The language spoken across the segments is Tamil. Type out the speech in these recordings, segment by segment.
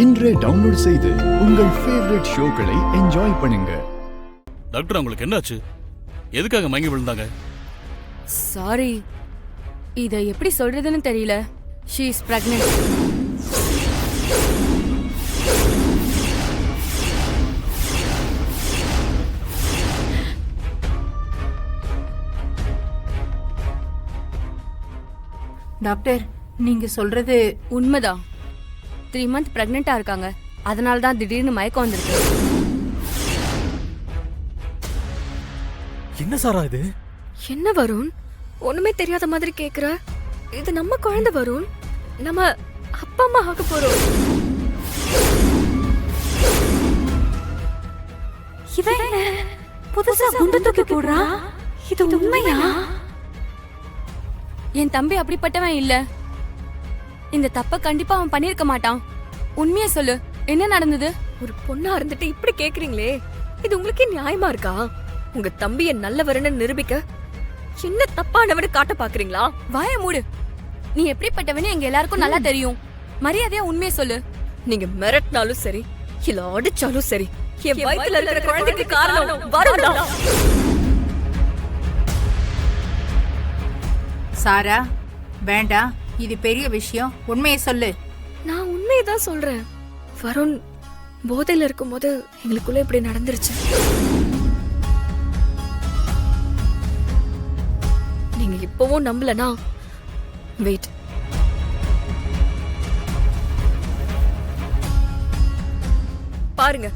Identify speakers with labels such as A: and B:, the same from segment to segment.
A: இன்றே டவுன்லோட் செய்து உங்கள் ஃபேவரட் ஷோக்களை என்ஜாய் பண்ணுங்க.
B: டாக்டர், உங்களுக்கு என்னாச்சு? எதுக்காக மயங்கி விழுந்தாங்க?
C: சாரி, இத எப்படி சொல்றதுன்னு தெரியல. She is pregnant.
D: டாக்டர், நீங்க சொல்றது
C: உண்மைதான். 3 month பிரெக்னெண்டா இருக்காங்க. அதனால தான் திடீர்னு மயக்கம் வந்திருக்கு.
E: என்ன சாரா இது?
F: என்ன வருண், ஒண்ணுமே தெரியாத மாதிரி கேக்குற? இது நம்ம குழந்தை வருண். நம்ம அப்பா அம்மா ஆக போறோம்.
D: இவன் புதுசா குண்டு தூக்கி போடுறா. இது உண்மையா?
C: என் தம்பி அப்படிப்பட்டவன் இல்ல. இந்த தப்ப கண்டிப்பா அவன் பண்ணிருக்க மாட்டான். உண்மையை சொல்லு, என்ன நடந்தது?
F: ஒரு பொண்ணா இருந்துட்டு இப்படி கேக்குறீங்களே, இது உங்களுக்கே நியாயமா இருக்கா? உங்க தம்பிய நல்லவர்னு நிரூபிக்க என்ன தப்பானவனு காட்ட பாக்குறீங்களா?
C: வாய மூடு. நீ எப்படிப்பட்டவனு எங்க எல்லாருக்கும் நல்லா தெரியும். மரியாதையா உண்மையை சொல்லு.
F: நீங்க மிரட்டினாலும் சரி, இல்ல அடிச்சாலும் சரி, என் வயித்துல இருக்கிற குழந்தைக்கு காரணம் வருண் தான்.
D: சாரா, வேண்டாம், இது பெரிய விஷயம். உண்மையை சொல்லு.
F: நான் உண்மையதான் சொல்றேன். வருண் போதையில இருக்கும்போது எங்களுக்குள்ள இப்படி நடந்துருச்சு. நீங்க இப்பவும் நம்பலனா வெயிட். பாருங்க.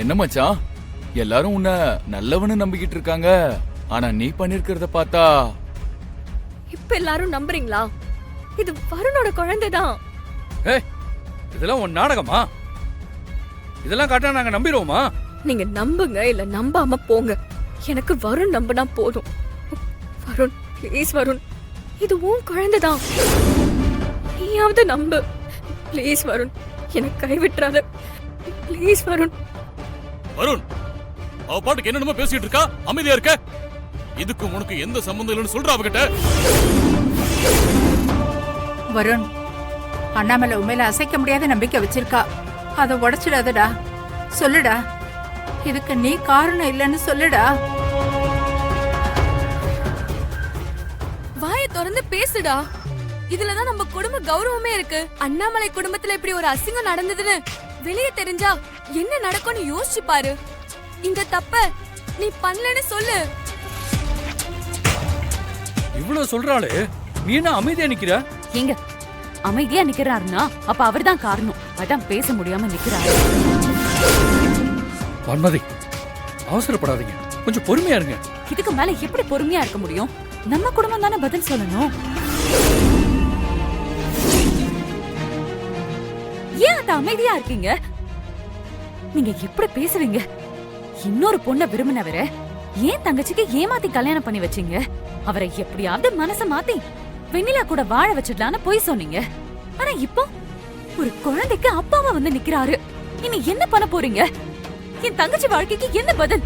G: என்ன மச்சான், எல்லாரும் உன்னை நல்லவனு நம்பிக்கிட்டு இருக்காங்க. ஆனா நீ பண்ணிருக்கிறத பார்த்தா
F: இப்ப எல்லாரும் நம்புறீங்களா? இது வருணோட குழந்தைதான்.
E: இதெல்லாம் உன் நாடகமா? இதெல்லாம் காட்டா நாங்க நம்பிடுவோமா?
F: நீங்க நம்புங்க இல்ல நம்பாம போங்க. எனக்கு வருண் நம்பினா போதும். வருண், ப்ளீஸ் வருண், இது உன் குழந்தைதான். நீயாவது நம்பு. ப்ளீஸ் வருண், எனக்கு கைவிட்டுறாத. ப்ளீஸ் வருண்.
B: வருண், அவ பாட்டுக்கு என்னென்னமோ பேசிட்டு இருக்கா, அமைதியா இருக்க. இதுக்கு உனக்கு எந்த சம்பந்தம் இல்லைன்னு சொல்ற அவகிட்ட.
D: வருண், அண்ணாமலை உண்மையில அசைக்க முடியாத நம்பிக்கை வச்சிருக்கா. அதை உடைச்சிடாதடா. சொல்லுடா, இதுக்கு நீ காரணம் இல்லைன்னு சொல்லுடா.
C: வாயை திறந்து பேசுடா. இதுலதான் நம்ம குடும்ப கௌரவமே இருக்கு. அண்ணாமலை குடும்பத்துல இப்படி ஒரு அசிங்கம் நடந்ததுன்னு வெளியே தெரிஞ்சா என்ன நடக்கும்னு யோசிச்சு பாரு. இந்த தப்ப நீ பண்ணலன்னு சொல்லு.
E: இவ்வளவு சொல்றாளே, நீ என்ன அமைதியா நிக்கிற?
H: எங்க அமைதியா நிக்கிறாருன்னா அப்ப அவர்தான் காரணம். அதான் பேச முடியாம நிக்கிறாரு.
E: வன்மதி, அவசரப்படாதீங்க, கொஞ்சம் பொறுமையா இருங்க.
H: இதுக்கு மேல எப்படி பொறுமையா இருக்க முடியும்? நம்ம குடும்பம் தானே பதில் சொல்லணும். ஏன் அத அமைதியா இருக்கீங்க? நீங்க எப்படி பேசுவீங்க? இன்னொரு பொண்ண விரும்பினவர ஏன் தங்கச்சிக்கு ஏமாத்தி கல்யாணம் பண்ணி வச்சீங்க? அவரை எப்படியாவது மனச மாத்தி வெண்ணிலா கூட வாழ வச்சிடலான்னு போய் சொன்னீங்க. ஆனா இப்போ ஒரு குழந்தைக்கு அப்பாவா வந்து நிக்கிறாரு. இனி என்ன பண்ண போறீங்க? என் தங்கச்சி வாழ்க்கைக்கு என்ன பதில்?